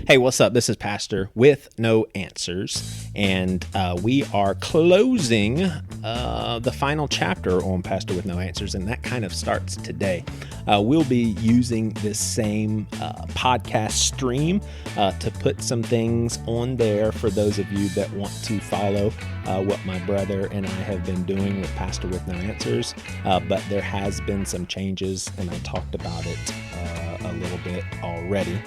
Hey, what's up? This is Pastor with No Answers, and we are closing the final chapter on Pastor with No Answers, and that kind of starts today. We'll be using this same podcast stream to put some things on there for those of you that want to follow what my brother and I have been doing with Pastor with No Answers, but there has been some changes, and I talked about it a little bit already,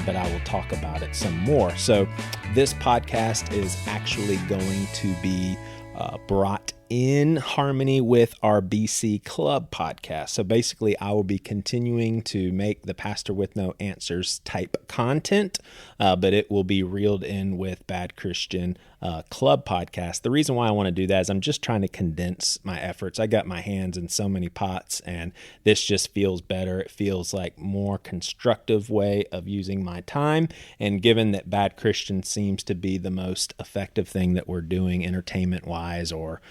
but I will talk about it some more. So this podcast is actually going to be brought in harmony with our BC Club podcast. So basically, I will be continuing to make the Pastor with No Answers type content, but it will be reeled in with Bad Christian Club podcast. The reason why I want to do that is I'm just trying to condense my efforts. I got my hands in so many pots, and this just feels better. It feels like more constructive way of using my time. And given that Bad Christian seems to be the most effective thing that we're doing entertainment-wise or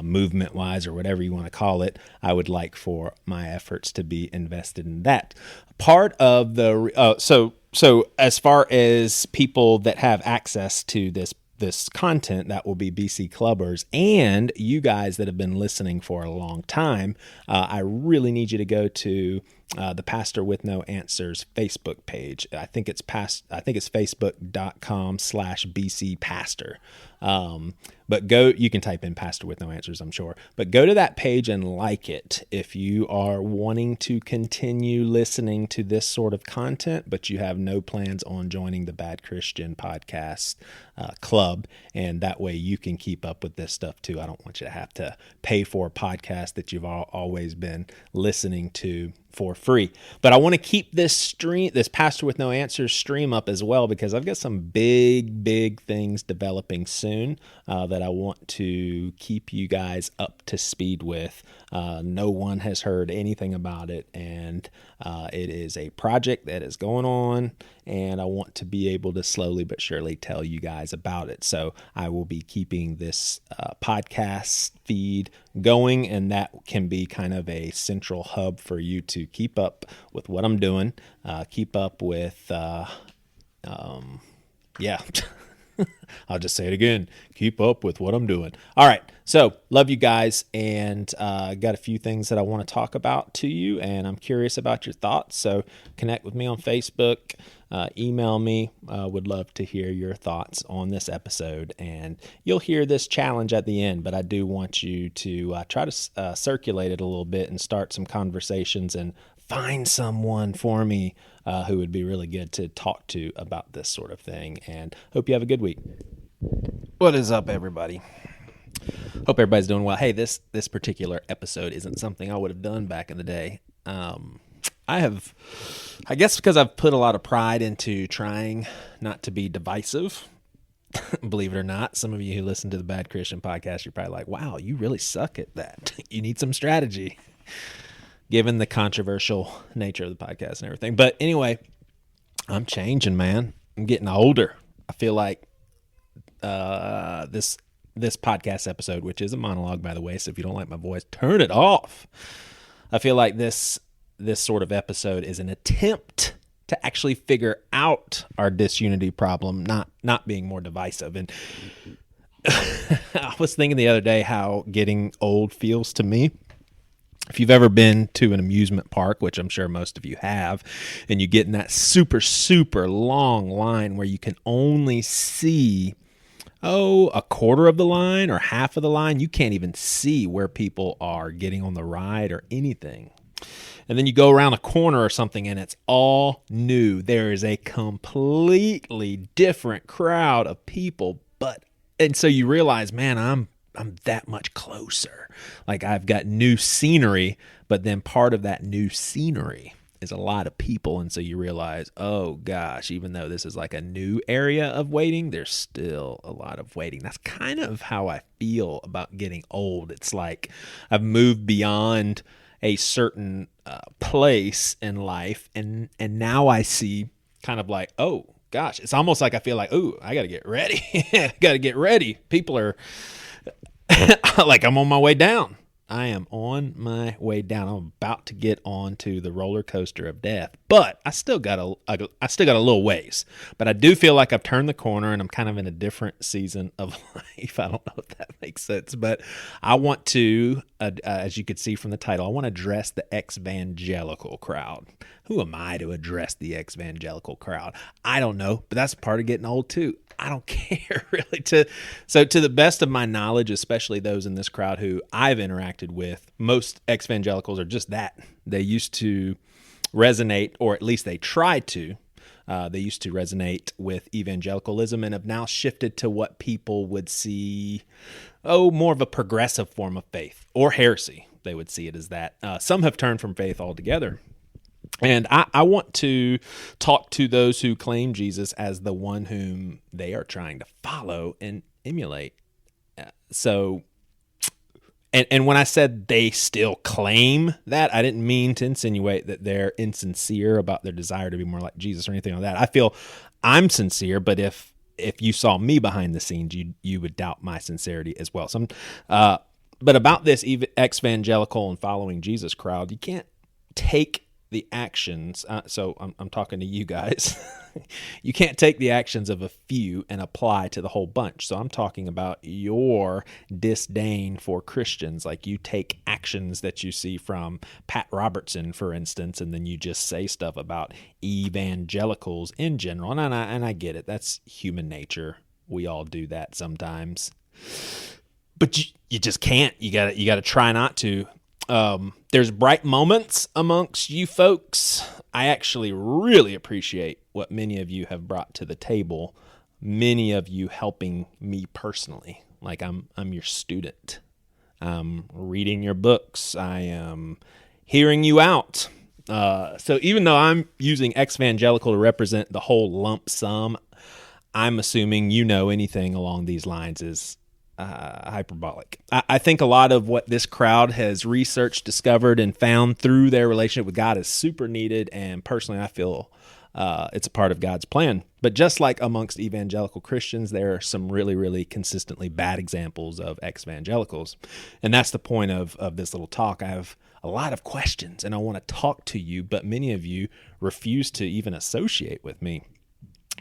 movement-wise or whatever you want to call it, I would like for my efforts to be invested in that. Part of the so as far as people that have access to this content, that will be BC Clubbers and you guys that have been listening for a long time, I really need you to go to the Pastor with No Answers Facebook page. I think it's facebook.com/BC Pastor. But you can type in Pastor with No Answers, I'm sure, but go to that page and like it if you are wanting to continue listening to this sort of content, but you have no plans on joining the Bad Christian podcast club. And that way you can keep up with this stuff too. I don't want you to have to pay for a podcast that you've always been listening to for free. But I want to keep this Pastor with No Answers stream up as well, because I've got some big things developing soon that I want to keep you guys up to speed with. No one has heard anything about it, and it is a project that is going on, and I want to be able to slowly but surely tell you guys about it. So I will be keeping this podcast feed going, and that can be kind of a central hub for you to keep up with what I'm doing, keep up with, I'll just say it again, keep up with what I'm doing. All right, so love you guys, and got a few things that I want to talk about to you, and I'm curious about your thoughts, so connect with me on Facebook, email me. Would love to hear your thoughts on this episode, and you'll hear this challenge at the end, but I do want you to try to circulate it a little bit and start some conversations and find someone for me who would be really good to talk to about this sort of thing, and hope you have a good week. What is up, everybody? Hope everybody's doing well. Hey, this particular episode isn't something I would have done back in the day. I guess because I've put a lot of pride into trying not to be divisive. Believe it or not, some of you who listen to the Bad Christian podcast, you're probably like, wow, you really suck at that. You need some strategy, given the controversial nature of the podcast and everything. But anyway, I'm changing, man. I'm getting older. I feel like this podcast episode, which is a monologue, by the way, so if you don't like my voice, turn it off. I feel like this sort of episode is an attempt to actually figure out our disunity problem, not being more divisive. And I was thinking the other day how getting old feels to me. If you've ever been to an amusement park, which I'm sure most of you have, and you get in that super, super long line where you can only see, a quarter of the line or half of the line, you can't even see where people are getting on the ride or anything. And then you go around a corner or something and it's all new. There is a completely different crowd of people, and so you realize, man, I'm that much closer. Like, I've got new scenery, but then part of that new scenery is a lot of people. And so you realize, oh gosh, even though this is like a new area of waiting, there's still a lot of waiting. That's kind of how I feel about getting old. It's like I've moved beyond a certain place in life, and now I see kind of like, oh gosh, it's almost like I feel like, oh, I got to get ready. Got to get ready. People are like, I'm on my way down. I am on my way down. I'm about to get onto the roller coaster of death, but I still got a little ways. But I do feel like I've turned the corner and I'm kind of in a different season of life. I don't know if that makes sense, but I want to, as you could see from the title, I want to address the Xvangelical crowd. Who am I to address the Xvangelical crowd? I don't know, but that's part of getting old too. I don't care really. So to the best of my knowledge, especially those in this crowd who I've interacted with, most Xvangelicals are just that. They used to resonate, or at least they tried to. They used to resonate with evangelicalism and have now shifted to what people would see, more of a progressive form of faith or heresy. They would see it as that. Some have turned from faith altogether. And I want to talk to those who claim Jesus as the one whom they are trying to follow and emulate. And when I said they still claim that, I didn't mean to insinuate that they're insincere about their desire to be more like Jesus or anything like that. I feel I'm sincere, but if you saw me behind the scenes, you would doubt my sincerity as well. But about this Xvangelical and following Jesus crowd, you can't take the actions, so I'm talking to you guys. You can't take the actions of a few and apply to the whole bunch. So I'm talking about your disdain for Christians. Like you take actions that you see from Pat Robertson, for instance, and then you just say stuff about evangelicals in general. And I get it. That's human nature. We all do that sometimes. But you just can't. You gotta try not to. There's bright moments amongst you folks. I actually really appreciate what many of you have brought to the table. Many of you helping me personally. Like I'm your student. I'm reading your books. I am hearing you out. So even though I'm using Xvangelical to represent the whole lump sum, I'm assuming you know anything along these lines is hyperbolic. I think a lot of what this crowd has researched, discovered, and found through their relationship with God is super needed, and personally I feel it's a part of God's plan. But just like amongst evangelical Christians, there are some really, really consistently bad examples of Xvangelicals, and that's the point of this little talk. I have a lot of questions, and I want to talk to you, but many of you refuse to even associate with me.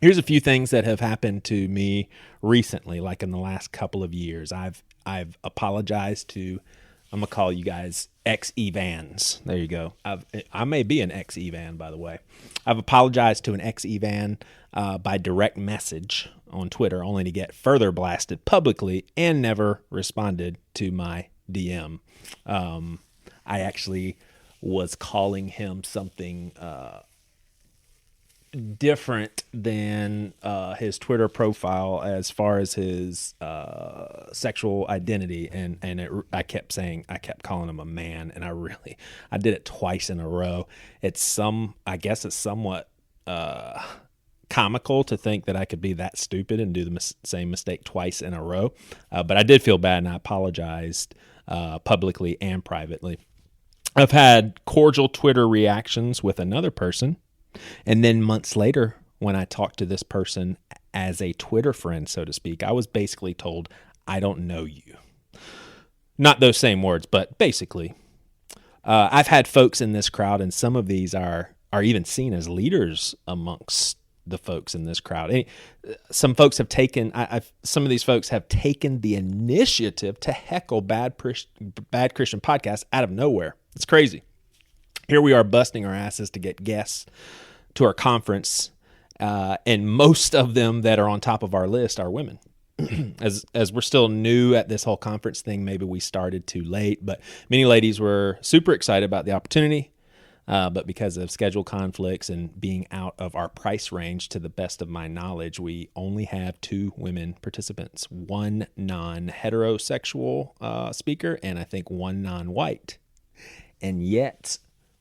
Here's a few things that have happened to me recently, like in the last couple of years. I've apologized to, I'm going to call you guys ex-evans. There you go. I may be an ex-evan, by the way. I've apologized to an ex-evan by direct message on Twitter, only to get further blasted publicly and never responded to my DM. I actually was calling him something different than his Twitter profile as far as his sexual identity, and I kept calling him a man, and I did it twice in a row. I guess it's somewhat comical to think that I could be that stupid and do the same mistake twice in a row, but I did feel bad, and I apologized publicly and privately. I've had cordial Twitter reactions with another person. And then months later, when I talked to this person as a Twitter friend, so to speak, I was basically told, I don't know you. Not those same words, but basically. I've had folks in this crowd, and some of these are even seen as leaders amongst the folks in this crowd. Some folks have taken, some of these folks have taken the initiative to heckle bad Christian podcasts out of nowhere. It's crazy. Here we are busting our asses to get guests to our conference, and most of them that are on top of our list are women. As we're still new at this whole conference thing, maybe we started too late, but many ladies were super excited about the opportunity, but because of schedule conflicts and being out of our price range, to the best of my knowledge, we only have 2 women participants, 1 non-heterosexual speaker, and I think 1 non-white. And yet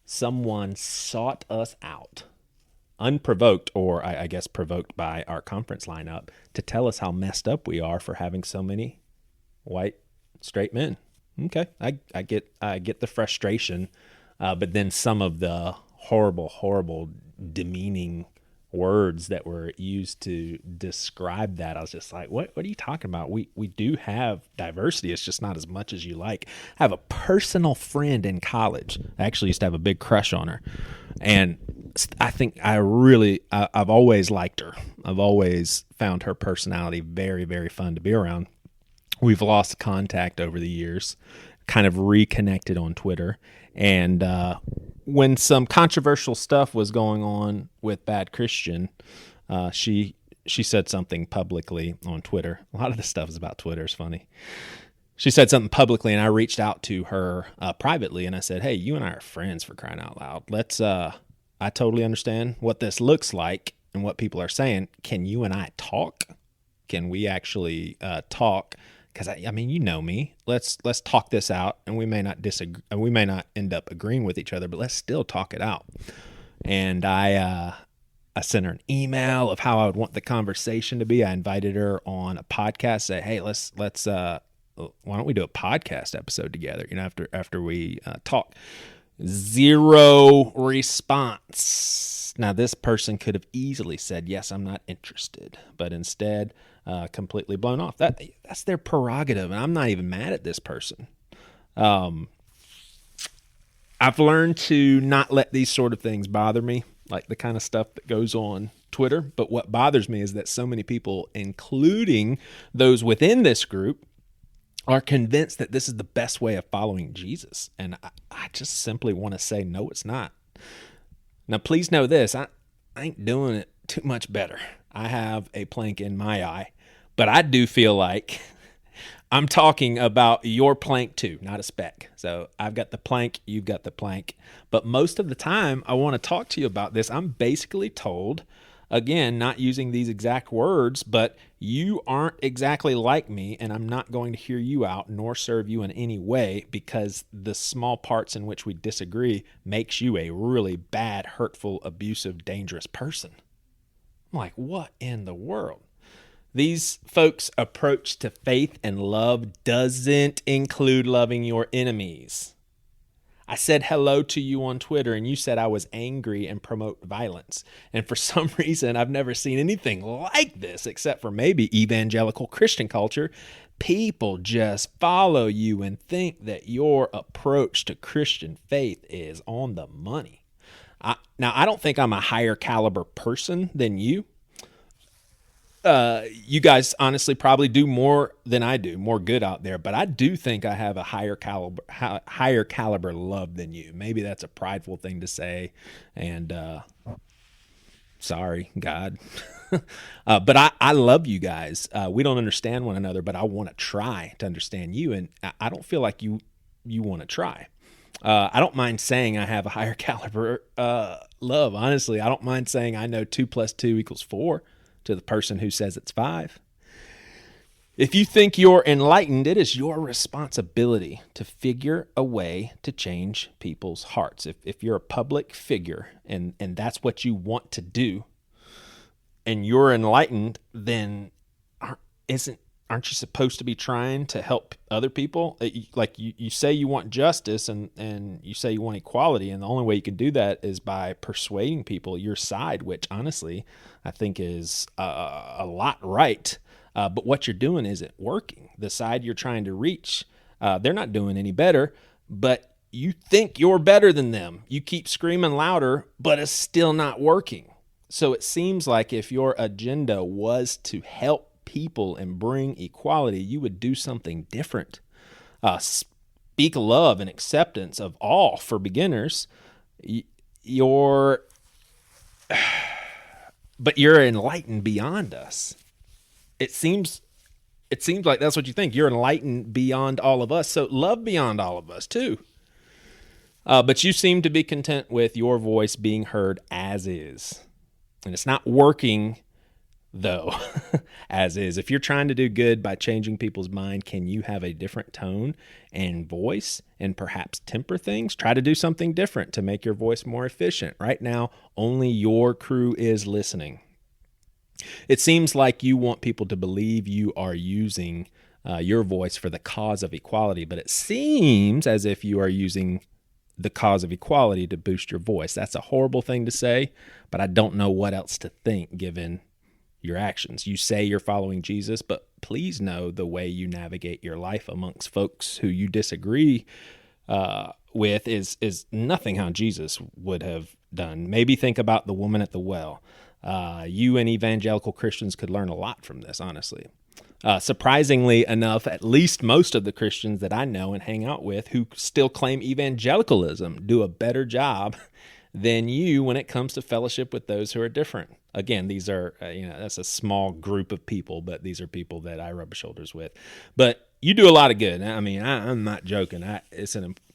someone sought us out, unprovoked, or I guess provoked by our conference lineup, to tell us how messed up we are for having so many white straight men. Okay, I get the frustration, but then some of the horrible, demeaning words that were used to describe that. I was just like, what are you talking about? We do have diversity. It's just not as much as you like. I have a personal friend in college. I actually used to have a big crush on her. And I think I've always liked her. I've always found her personality very, very fun to be around. We've lost contact over the years, kind of reconnected on Twitter. And when some controversial stuff was going on with Bad Christian, she said something publicly on Twitter. A lot of this stuff is about Twitter. It's funny. She said something publicly, and I reached out to her privately, and I said, hey, you and I are friends, for crying out loud. I totally understand what this looks like and what people are saying. Can you and I talk? Can we actually talk? Because I mean, you know me. Let's talk this out, and we may not disagree. We may not end up agreeing with each other, but let's still talk it out. And I sent her an email of how I would want the conversation to be. I invited her on a podcast. Say, hey, let's why don't we do a podcast episode together? You know, after we talk. Zero response. Now, this person could have easily said, yes, I'm not interested, but instead completely blown off. That's their prerogative, and I'm not even mad at this person. I've learned to not let these sort of things bother me, like the kind of stuff that goes on Twitter. But what bothers me is that so many people, including those within this group, are convinced that this is the best way of following Jesus. And I just simply want to say, no, it's not. Now, please know this. I ain't doing it too much better. I have a plank in my eye, but I do feel like I'm talking about your plank too, not a speck. So I've got the plank, you've got the plank. But most of the time I want to talk to you about this. I'm basically told, again, not using these exact words, but you aren't exactly like me, and I'm not going to hear you out nor serve you in any way, because the small parts in which we disagree makes you a really bad, hurtful, abusive, dangerous person. I'm like, what in the world? These folks' approach to faith and love doesn't include loving your enemies. I said hello to you on Twitter, and you said I was angry and promote violence. And for some reason, I've never seen anything like this, except for maybe evangelical Christian culture. People just follow you and think that your approach to Christian faith is on the money. Now, I don't think I'm a higher caliber person than you. You guys honestly probably do more than I do, more good out there, but I do think I have a higher caliber love than you. Maybe that's a prideful thing to say, and sorry, God. But I love you guys. We don't understand one another, but I want to try to understand you, and I don't feel like you want to try. I don't mind saying I have a higher caliber love. Honestly, I don't mind saying I know 2 + 2 = 4 to the person who says it's 5. If you think you're enlightened, it is your responsibility to figure a way to change people's hearts. If you're a public figure and that's what you want to do, and you're enlightened, then aren't you supposed to be trying to help other people? Like you say you want justice and you say you want equality, and the only way you can do that is by persuading people your side, which honestly I think is a lot right. But what you're doing isn't working. The side you're trying to reach, they're not doing any better, but you think you're better than them. You keep screaming louder, but it's still not working. So it seems like if your agenda was to help people and bring equality, you would do something different. Speak love and acceptance of all for beginners. But you're enlightened beyond us. It seems like that's what you think. You're enlightened beyond all of us, so love beyond all of us too. But you seem to be content with your voice being heard as is. And it's not working, though, as is. If you're trying to do good by changing people's mind, can you have a different tone and voice and perhaps temper things? Try to do something different to make your voice more efficient. Right now, only your crew is listening. It seems like you want people to believe you are using your voice for the cause of equality, but it seems as if you are using the cause of equality to boost your voice. That's a horrible thing to say, but I don't know what else to think given your actions. You say you're following Jesus, but please know the way you navigate your life amongst folks who you disagree with is nothing how Jesus would have done. Maybe think about the woman at the well. You and evangelical Christians could learn a lot from this, honestly. Surprisingly enough, at least most of the Christians that I know and hang out with who still claim evangelicalism do a better job than you when it comes to fellowship with those who are different. Again, these are, that's a small group of people, but these are people that I rub shoulders with. But you do a lot of good. I mean, I'm not joking.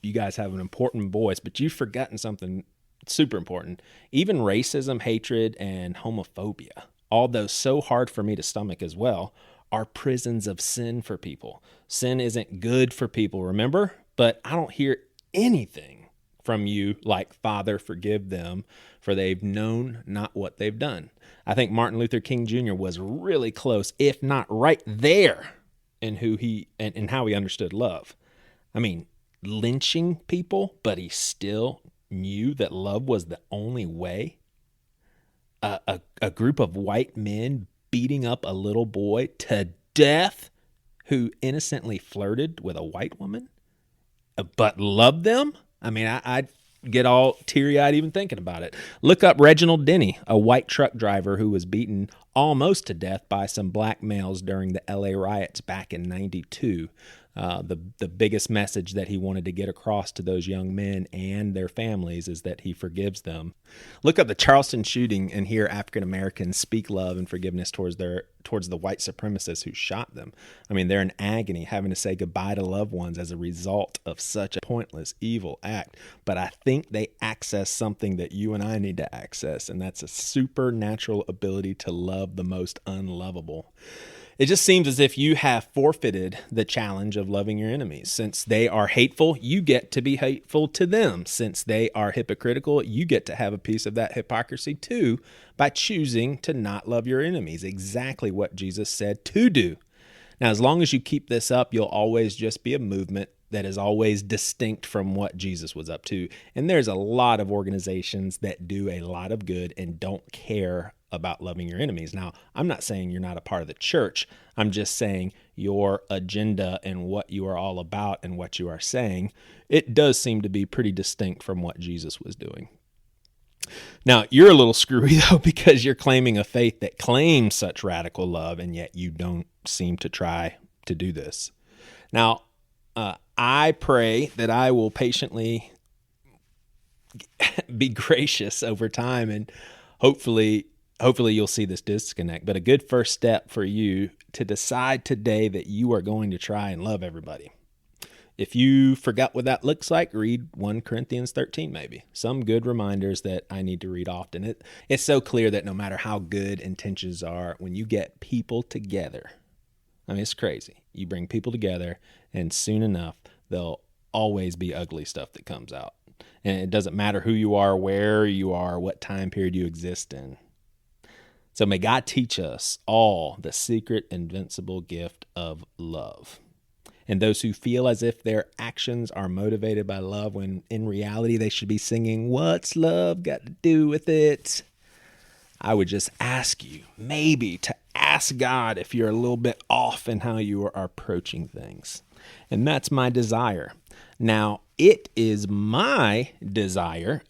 You guys have an important voice, but you've forgotten something super important. Even racism, hatred, and homophobia, all those so hard for me to stomach as well, are prisons of sin for people. Sin isn't good for people, remember? But I don't hear anything from you like, Father, forgive them, for they've known not what they've done. I think Martin Luther King Jr. was really close, if not right there, in who he and how he understood love. I mean, lynching people, but he still knew that love was the only way. A group of white men beating up a little boy to death who innocently flirted with a white woman, but loved them. I mean, I'd get all teary-eyed even thinking about it. Look up Reginald Denny, a white truck driver who was beaten almost to death by some black males during the LA riots back in '92. The biggest message that he wanted to get across to those young men and their families is that he forgives them. Look up the Charleston shooting and hear African Americans speak love and forgiveness towards the white supremacists who shot them. I mean, they're in agony, having to say goodbye to loved ones as a result of such a pointless, evil act. But I think they access something that you and I need to access, and that's a supernatural ability to love the most unlovable. It just seems as if you have forfeited the challenge of loving your enemies. Since they are hateful, you get to be hateful to them. Since they are hypocritical, you get to have a piece of that hypocrisy too by choosing to not love your enemies. Exactly what Jesus said to do. Now, as long as you keep this up, you'll always just be a movement that is always distinct from what Jesus was up to. And there's a lot of organizations that do a lot of good and don't care about loving your enemies. Now, I'm not saying you're not a part of the church. I'm just saying your agenda and what you are all about and what you are saying, it does seem to be pretty distinct from what Jesus was doing. Now, you're a little screwy, though, because you're claiming a faith that claims such radical love, and yet you don't seem to try to do this. Now, I pray that I will patiently be gracious over time, and hopefully you'll see this disconnect. But a good first step for you to decide today that you are going to try and love everybody. If you forgot what that looks like, read 1 Corinthians 13 maybe. Some good reminders that I need to read often. It's so clear that no matter how good intentions are, when you get people together, I mean, it's crazy. You bring people together, and soon enough, there'll always be ugly stuff that comes out. And it doesn't matter who you are, where you are, what time period you exist in. So may God teach us all the secret, invincible gift of love. And those who feel as if their actions are motivated by love, when in reality they should be singing, "What's love got to do with it?" I would just ask you maybe to ask God if you're a little bit off in how you are approaching things. And that's my desire. Now, it is my desire.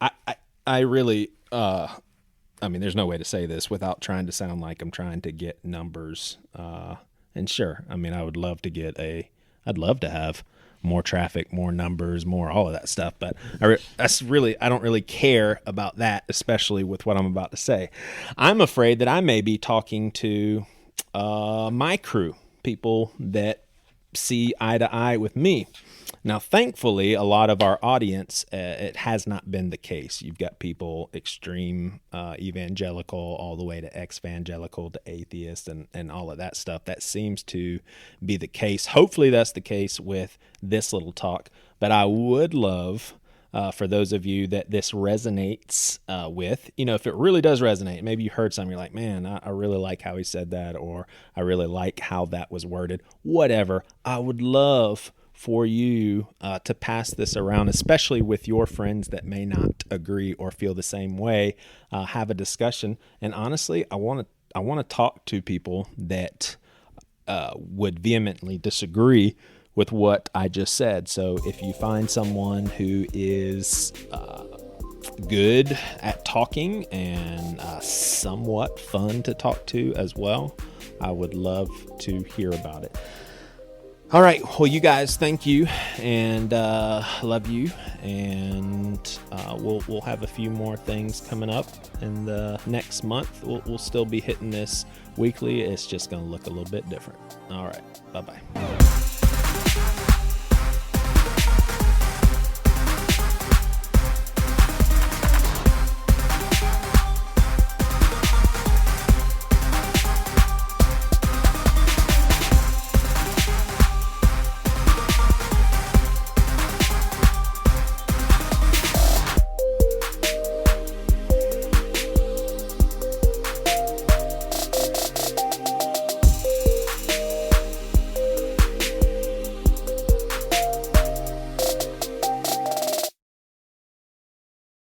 I really, there's no way to say this without trying to sound like I'm trying to get numbers. And sure, I would love to I'd love to have more traffic, more numbers, more all of that stuff. But I don't really care about that, especially with what I'm about to say. I'm afraid that I may be talking to my crew, people that see eye to eye with me. Now, thankfully, a lot of our audience, it has not been the case. You've got people extreme evangelical all the way to Xvangelical to atheist and all of that stuff. That seems to be the case. Hopefully, that's the case with this little talk. But I would love for those of you that this resonates with, if it really does resonate, maybe you heard something, you're like, man, I really like how he said that, or I really like how that was worded, whatever. I would love for you to pass this around, especially with your friends that may not agree or feel the same way. Have a discussion. And honestly, I want to talk to people that would vehemently disagree with what I just said. So if you find someone who is good at talking and somewhat fun to talk to as well, I would love to hear about it. All right. Well, you guys, thank you, and love you. And we'll have a few more things coming up in the next month. We'll still be hitting this weekly. It's just going to look a little bit different. All right. Bye-bye.